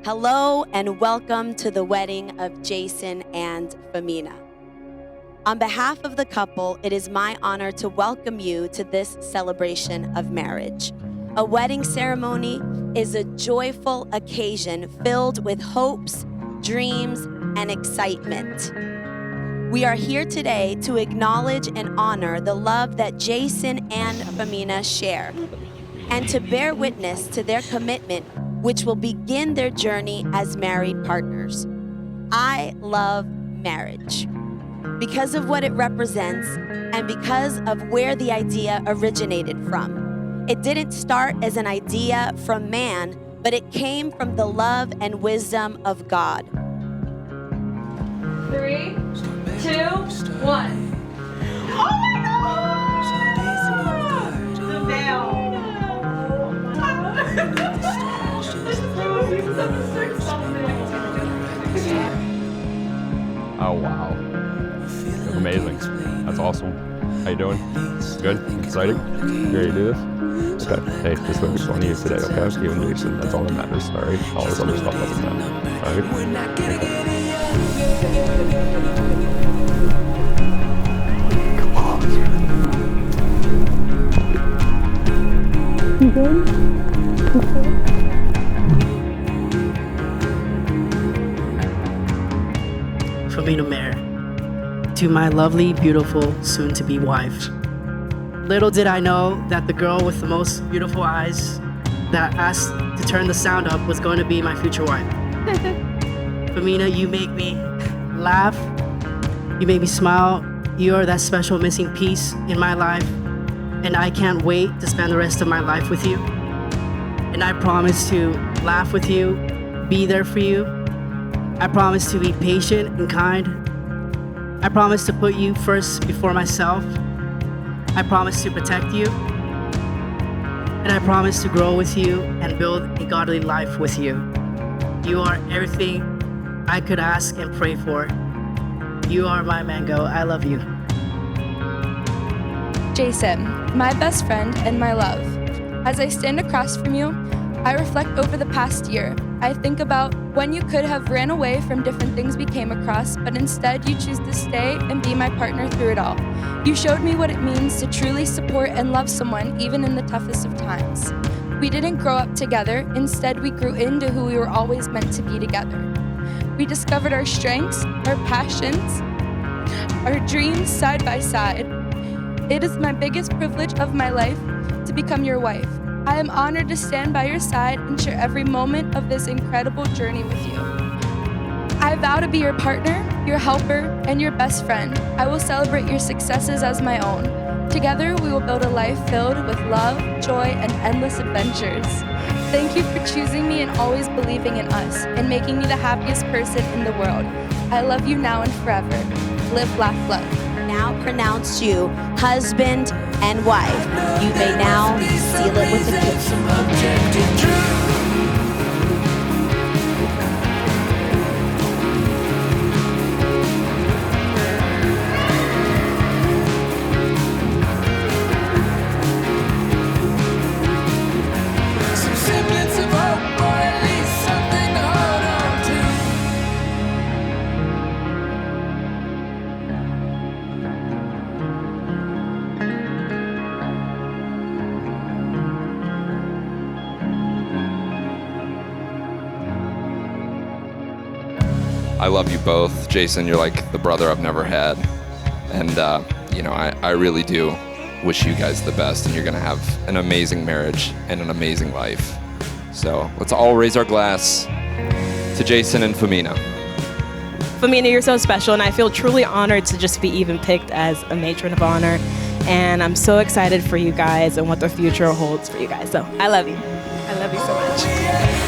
Hello and welcome to the wedding of Jason and Femina. On behalf of the couple, it is my honor to welcome you to this celebration of marriage. A wedding ceremony is a joyful occasion filled with hopes, dreams, and excitement. We are here today to acknowledge and honor the love that Jason and Femina share, and to bear witness to their commitment, which will begin their journey as married partners. I love marriage because of what it represents and because of where the idea originated from. It didn't start as an idea from man, but it came from the love and wisdom of God. 3, 2, 1. Oh my God! The veil. Oh wow. Amazing. That's awesome. How you doing? Good? Exciting? You ready to do this? Okay. Hey, just focus on you today, okay? You and Jason. That's all that matters, alright? All this other stuff doesn't matter. Alright? Come on. You good? Femina Mayer, to my lovely, beautiful, soon-to-be wife. Little did I know that the girl with the most beautiful eyes that asked to turn the sound up was going to be my future wife. Femina, you make me laugh, you make me smile, you are that special missing piece in my life, and I can't wait to spend the rest of my life with you. And I promise to laugh with you, be there for you. I promise to be patient and kind. I promise to put you first before myself. I promise to protect you. And I promise to grow with you and build a godly life with you. You are everything I could ask and pray for. You are my mango. I love you. Jason, my best friend and my love. As I stand across from you, I reflect over the past year. I think about when you could have ran away from different things we came across, but instead you choose to stay and be my partner through it all. You showed me what it means to truly support and love someone even in the toughest of times. We didn't grow up together, instead we grew into who we were always meant to be together. We discovered our strengths, our passions, our dreams side by side. It is my biggest privilege of my life to become your wife. I am honored to stand by your side and share every moment of this incredible journey with you. I vow to be your partner, your helper, and your best friend. I will celebrate your successes as my own. Together, we will build a life filled with love, joy, and endless adventures. Thank you for choosing me and always believing in us and making me the happiest person in the world. I love you now and forever. Live, laugh, love. Now pronounce you husband and wife. You may now seal it with a kiss. I love you both. Jason, you're like the brother I've never had. And, I really do wish you guys the best, and you're going to have an amazing marriage and an amazing life. So let's all raise our glass to Jason and Femina. Femina, you're so special, and I feel truly honored to just be even picked as a matron of honor. And I'm so excited for you guys and what the future holds for you guys. So I love you. I love you so much.